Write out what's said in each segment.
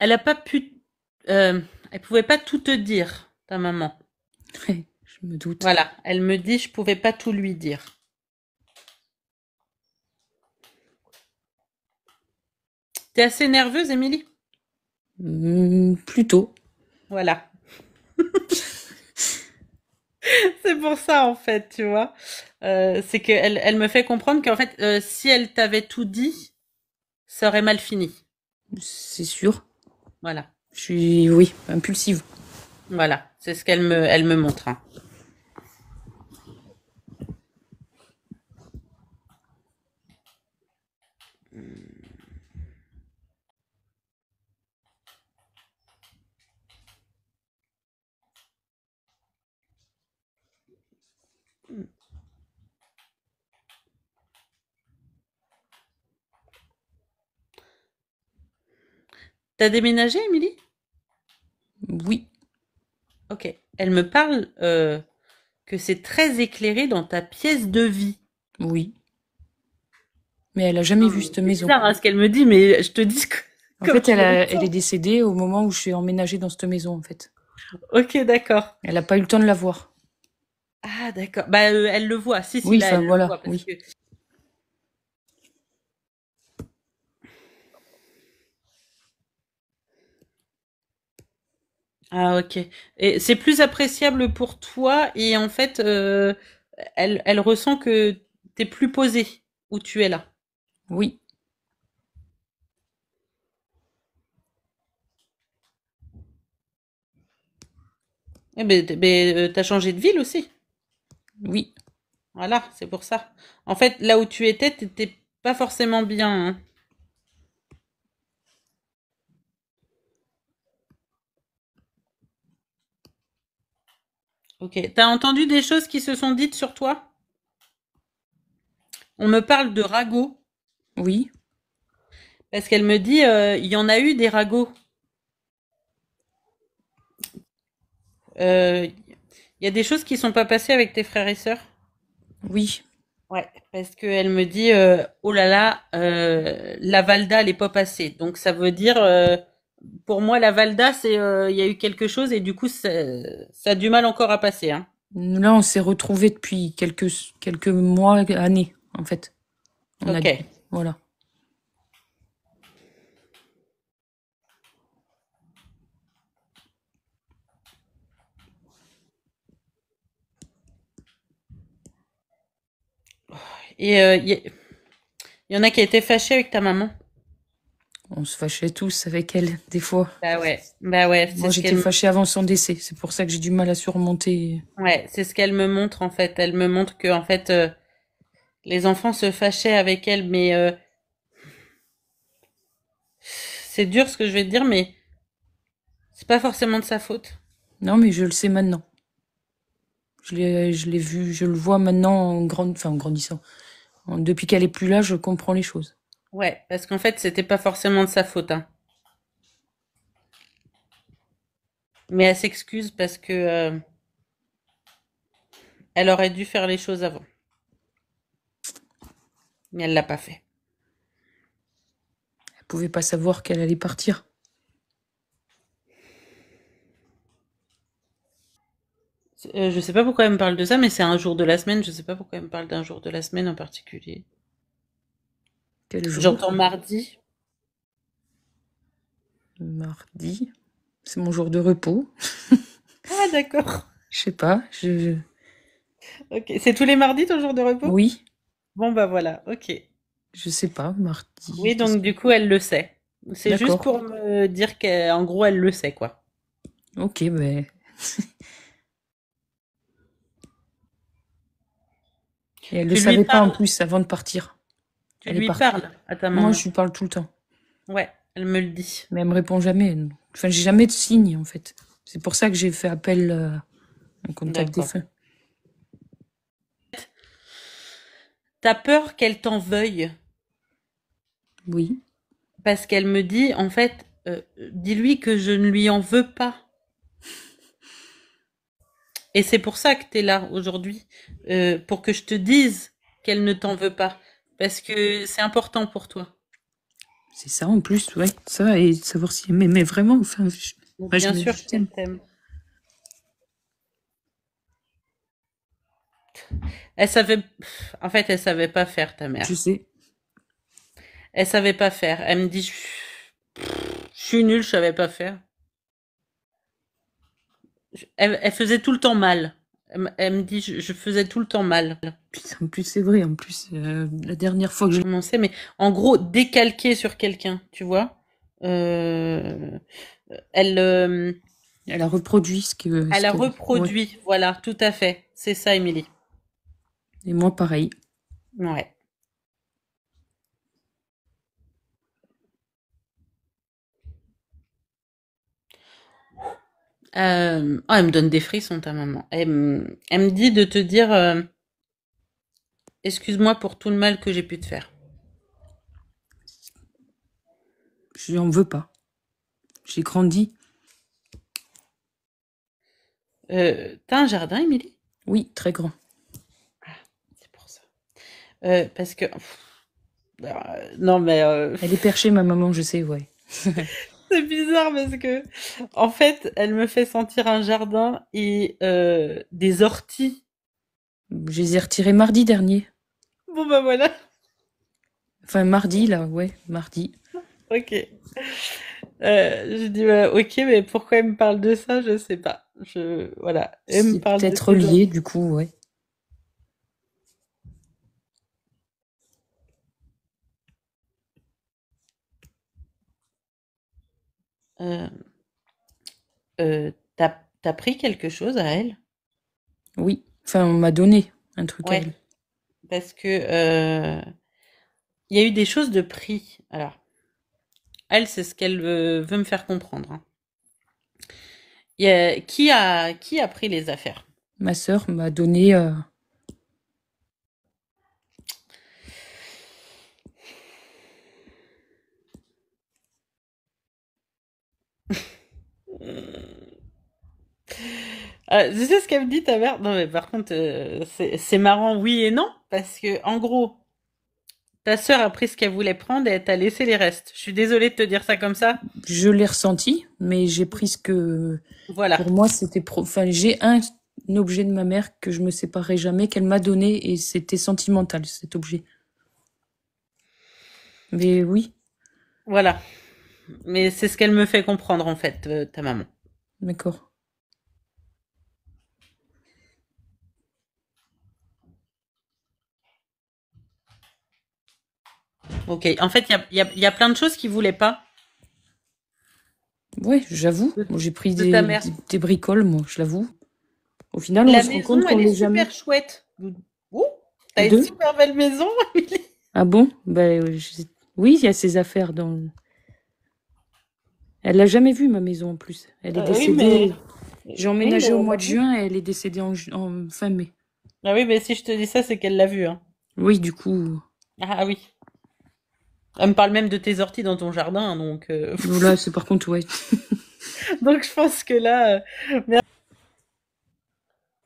Elle a pas pu, elle pouvait pas tout te dire, ta maman. Ouais, je me doute. Voilà, elle me dit, je pouvais pas tout lui dire. T'es assez nerveuse, Émilie? Plutôt. Voilà. C'est pour ça, en fait, tu vois. C'est qu'elle me fait comprendre qu'en fait, si elle t'avait tout dit, ça aurait mal fini. C'est sûr. Voilà. Je suis, oui, impulsive. Voilà. C'est ce elle me montre, hein. T'as déménagé, Émilie? Oui, Ok. Elle me parle que c'est très éclairé dans ta pièce de vie. oui. Mais elle a jamais vu cette C'est maison. bizarre hein, ce qu'elle me dit, mais je te dis En comme fait, je elle est l'entends. décédée au moment où je suis emménagée dans cette maison, en fait. Ok, d'accord. Elle a pas eu le temps de la voir. Ah, d'accord. Bah, elle le voit. Si, si, Oui, là, enfin, elle le voilà, voit parce oui. que. Ah, ok. Et c'est plus appréciable pour toi et en fait, elle ressent que t'es plus posé où tu es là. Oui, Eh ben, t'as changé de ville aussi. oui. Voilà, c'est pour ça. En fait, là où tu étais, t'étais pas forcément bien, hein. Ok. T'as entendu des choses qui se sont dites sur toi? On me parle de ragots Oui. parce qu'elle me dit, il y en a eu des ragots. Il y a des choses qui sont pas passées avec tes frères et sœurs? Oui. Ouais, parce qu'elle me dit, oh là là, la Valda, elle est pas passée. Donc ça veut dire, pour moi, la Valda, c'est, il y a eu quelque chose et du coup, ça a du mal encore à passer, hein. Là, on s'est retrouvés depuis quelques mois, années, en fait. On a, Ok. voilà. Et il y en a qui étaient fâchés avec ta maman? On se fâchait tous avec elle, des fois. Bah ouais, c'est Moi, ce j'étais qu'elle me, fâchée avant son décès. C'est pour ça que j'ai du mal à surmonter. ouais, c'est ce qu'elle me montre en fait. Elle me montre que en fait, les enfants se fâchaient avec elle, mais c'est dur ce que je vais te dire, mais c'est pas forcément de sa faute. Non, mais je le sais maintenant. Je l'ai vu, je le vois maintenant en grandissant. Depuis qu'elle est plus là, je comprends les choses. Ouais, parce qu'en fait, c'était pas forcément de sa faute, hein. Mais elle s'excuse parce que elle aurait dû faire les choses avant, mais elle l'a pas fait. Elle pouvait pas savoir qu'elle allait partir. Je sais pas pourquoi elle me parle de ça, mais c'est un jour de la semaine. Je sais pas pourquoi elle me parle d'un jour de la semaine en particulier. Quel jour? J'entends mardi. Mardi. C'est mon jour de repos. Ah d'accord. Je sais pas. Ok, c'est tous les mardis ton jour de repos? Oui, Bon bah voilà, ok. je sais pas. Mardi. Oui, donc du coup elle le sait. C'est juste D'accord. pour me dire qu'en gros elle le sait quoi. Ok, ben. Et elle le Tu lui savait pas en parles, plus avant de partir. tu Elle est lui partie. parles à ta Moi, maman. je lui parle tout le temps. Ouais, elle me le dit. Mais elle me répond jamais. Enfin, j'ai jamais de signe, en fait. C'est pour ça que j'ai fait appel à un contact D'accord. défunt. T'as peur qu'elle t'en veuille Oui. parce qu'elle me dit en fait, dis-lui que je ne lui en veux pas. Et c'est pour ça que t'es là aujourd'hui, pour que je te dise qu'elle ne t'en veut pas, parce que c'est important pour toi. C'est ça en plus, ouais. Ça, et savoir si elle m'aimait vraiment. Enfin, Donc, moi, bien sûr je qu'elle t'aime. t'aime. Elle savait, en fait, elle savait pas faire, ta Je mère. sais. Elle savait pas faire. Elle me dit, je suis nulle, je savais pas faire. Elle faisait tout le temps mal. Elle me dit, je faisais tout le temps mal. Puis, en plus, c'est vrai. En plus, la dernière fois que je... Comment on sait, mais en gros, décalquer sur quelqu'un, tu vois. Euh, elle, Elle a reproduit ce elle a qu'elle... Ouais. reproduit, voilà, tout à fait. C'est ça, Émilie. Et moi, pareil. Ouais. Oh, elle me donne des frissons, ta maman. Elle me dit de te dire, excuse-moi pour tout le mal que j'ai pu te faire. Je n'en veux pas. J'ai grandi. T'as un jardin, Émilie? Oui, très grand. C'est pour ça. Parce que, non, mais Elle est perchée, ma maman, je sais, ouais. c'est bizarre parce que, en fait, elle me fait sentir un jardin et des orties. Je les ai retirés mardi dernier. Bon, bah voilà. Enfin, mardi, là, ouais, mardi. Ok. Je dis, ok, mais pourquoi elle me parle de ça? Je sais pas. Voilà. Elle me C'est parle de peut-être tes lié, orties. du coup, ouais. Euh, t'as pris quelque chose à elle? Oui. Enfin, on m'a donné un truc à Ouais. elle. Parce que, il y a eu des choses de prix. Alors, elle, c'est ce qu'elle veut me faire comprendre, hein. Qui a pris les affaires? Ma sœur m'a donné... Tu sais ce qu'elle me dit, ta mère? Non, mais par contre, c'est marrant, oui et non, parce que, en gros, ta sœur a pris ce qu'elle voulait prendre et elle t'a laissé les restes. Je suis désolée de te dire ça comme ça. Je l'ai ressenti, mais j'ai pris ce que... Voilà. Pour moi, c'était... Enfin, j'ai un objet de ma mère que je me séparerai jamais, qu'elle m'a donné, et c'était sentimental, cet objet. Mais oui, Voilà. Mais c'est ce qu'elle me fait comprendre, en fait, ta maman. d'accord. Ok. En fait, il y a plein de choses qu'il voulait pas Ouais, j'avoue. de, Moi, j'ai pris de ta mère. des bricoles, moi, je l'avoue. Au final, on La se rend maison, compte qu'on elle est l'est jamais. super chouette. Ouh, t'as une Deux? super belle maison, Émilie. Ah bon? Ben, oui, il y a ses affaires dans... Elle l'a jamais vue, ma maison, en plus. Elle est Oui, mais décédée... J'ai oui, mais emménagé au elle mois l'a de vu. juin et elle est décédée en fin mai. Ah oui, mais si je te dis ça, c'est qu'elle l'a vu, hein. Oui, du coup, Ah oui. Elle me parle même de tes orties dans ton jardin, hein, donc là, c'est par contre, ouais. donc je pense que là,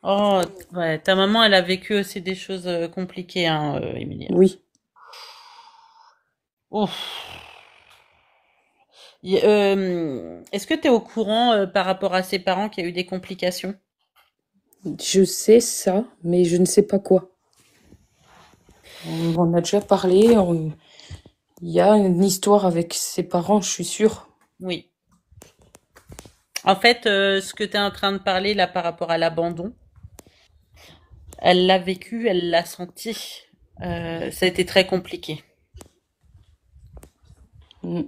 oh ouais, ta maman, elle a vécu aussi des choses compliquées, hein, Émilie. Oui. Ouf. Est-ce que tu es au courant par rapport à ses parents qu'il y a eu des complications? Je sais ça, mais je ne sais pas quoi. On en a déjà parlé. Il y a une histoire avec ses parents, je suis sûre. Oui. En fait, ce que tu es en train de parler là par rapport à l'abandon, elle l'a vécu, elle l'a senti. Ça a été très compliqué. Mm.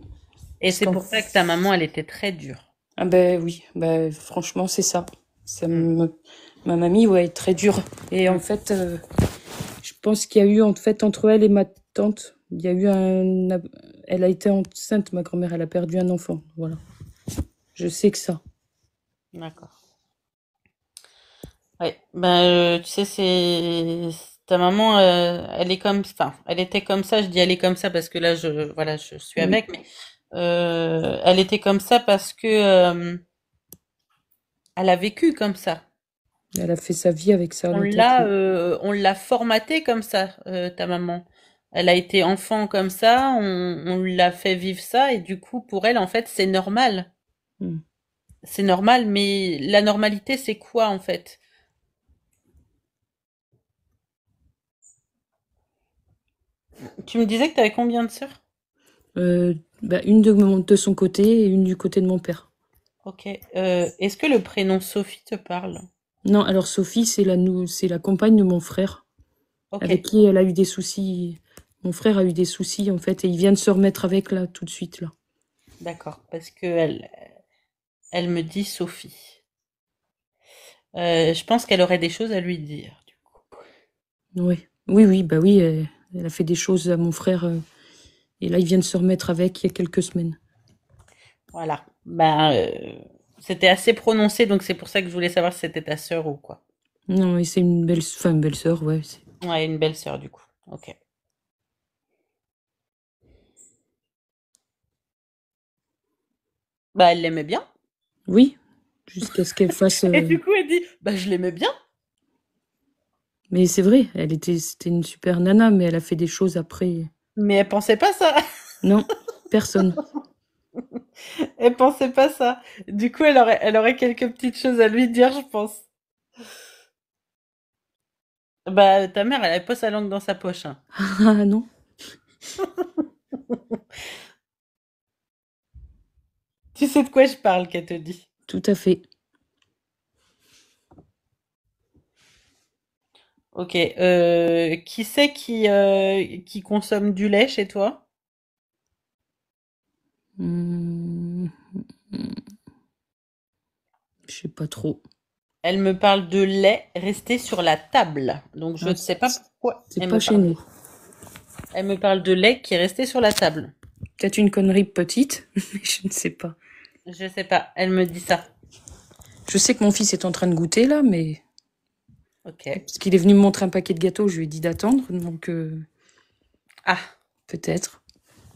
Et Parce c'est qu'en... pour ça que ta maman, elle était très dure. Ah ben oui, ben franchement, c'est ça. Ça Mm. me... Ma mamie, ouais, est très dure. Et en Mm. fait, je pense qu'il y a eu, en fait, entre elle et ma tante, il y a eu un... Elle a été enceinte, ma grand-mère, elle a perdu un enfant. Voilà. Je sais que ça. D'accord. Ouais. Ben, tu sais, c'est ta maman, elle est comme, enfin, elle était comme ça. Je dis elle est comme ça parce que là, voilà, je suis Oui. avec, mais elle était comme ça parce que elle a vécu comme ça. Elle a fait sa vie avec ça à l'intérieur. On l'a formaté comme ça, ta maman. Elle a été enfant comme ça, on l'a fait vivre ça, et du coup, pour elle, en fait, c'est normal. Mm. C'est normal, mais la normalité, c'est quoi, en fait? Tu me disais que t'avais combien de sœurs? Bah, une de son côté et une du côté de mon père. Ok. Est-ce que le prénom Sophie te parle? Non, alors Sophie, c'est la compagne de mon frère, Ok, avec qui elle a eu des soucis. Mon frère a eu des soucis, en fait, et il vient de se remettre avec, là, tout de suite, là. d'accord, parce que elle me dit Sophie. Je pense qu'elle aurait des choses à lui dire, du coup. Oui, oui, oui, bah oui, elle a fait des choses à mon frère, et là, il vient de se remettre avec il y a quelques semaines. Voilà. Ben, c'était assez prononcé, donc c'est pour ça que je voulais savoir si c'était ta sœur ou quoi. Non, et c'est une belle sœur, ouais. Ouais, une belle sœur, du coup. Ok. Bah, elle l'aimait bien. Oui, jusqu'à ce qu'elle fasse. Et du coup, elle dit, bah, je l'aimais bien. Mais c'est vrai, c'était une super nana, mais elle a fait des choses après. Mais elle pensait pas ça. Non, personne. Elle pensait pas ça. Du coup, elle aurait quelques petites choses à lui dire, je pense. Bah, ta mère, elle avait pas sa langue dans sa poche, hein. Ah non, Tu sais de quoi je parle, qu'elle te dit. tout à fait. Ok. Qui c'est qui consomme du lait chez toi? Hmm, je sais pas trop. Elle me parle de lait resté sur la table. Donc, je Ah, ne sais pas pourquoi c'est pas chez nous. elle me parle de lait qui est resté sur la table. Peut-être une connerie petite, mais je ne sais pas. Je sais pas. Elle me dit ça. Je sais que mon fils est en train de goûter là, mais Ok. parce qu'il est venu me montrer un paquet de gâteaux, je lui ai dit d'attendre, donc Ah. peut-être.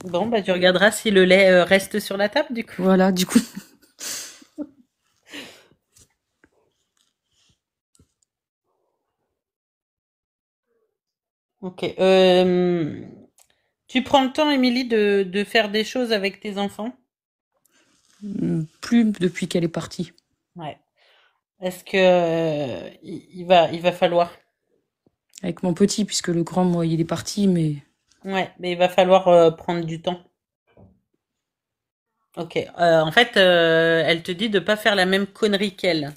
Bon, bah, tu regarderas si le lait reste sur la table, du coup. Voilà, du coup. Ok. Tu prends le temps, Émilie, de faire des choses avec tes enfants? Plus depuis qu'elle est partie. Ouais. Est-ce que il va falloir. Avec mon petit, puisque le grand, moi, il est parti, mais Ouais, mais il va falloir prendre du temps. Ok. En fait, elle te dit de pas faire la même connerie qu'elle.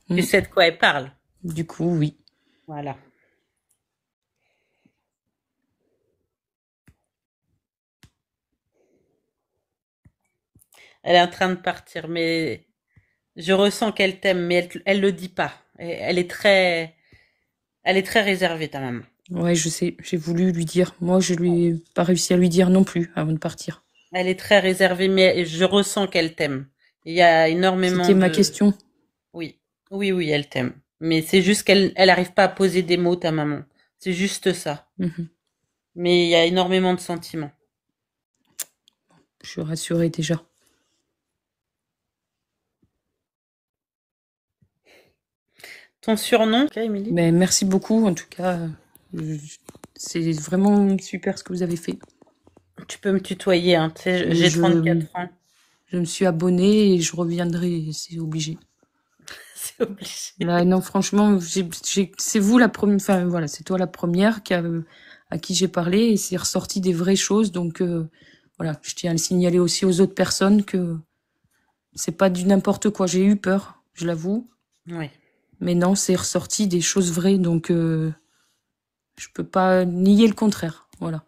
Tu mm, sais de quoi elle parle. du coup, oui. Voilà. Elle est en train de partir, mais je ressens qu'elle t'aime, mais elle le dit pas. Elle est très réservée, ta maman. Ouais, je sais, j'ai voulu lui dire. Moi, je lui ai pas réussi à lui dire non plus avant de partir. Elle est très réservée, mais je ressens qu'elle t'aime. Il y a énormément C'était ma de. question. Oui, oui, oui, elle t'aime. Mais c'est juste elle arrive pas à poser des mots, ta maman. C'est juste ça. Mhm. Mais il y a énormément de sentiments. Je suis rassurée déjà. Ton surnom, ok, Émilie? Mais merci beaucoup, en tout cas. euh, C'est vraiment super ce que vous avez fait. Tu peux me tutoyer, hein. Tu sais, Et j'ai 34 ans. je me suis abonnée et je reviendrai, c'est obligé. C'est obligé. Là, non, franchement, c'est vous la première, enfin voilà, c'est toi la première à qui j'ai parlé et c'est ressorti des vraies choses. Donc voilà, je tiens à le signaler aussi aux autres personnes que c'est pas du n'importe quoi. J'ai eu peur, je l'avoue, Oui. mais non, c'est ressorti des choses vraies. Donc je peux pas nier le contraire. Voilà.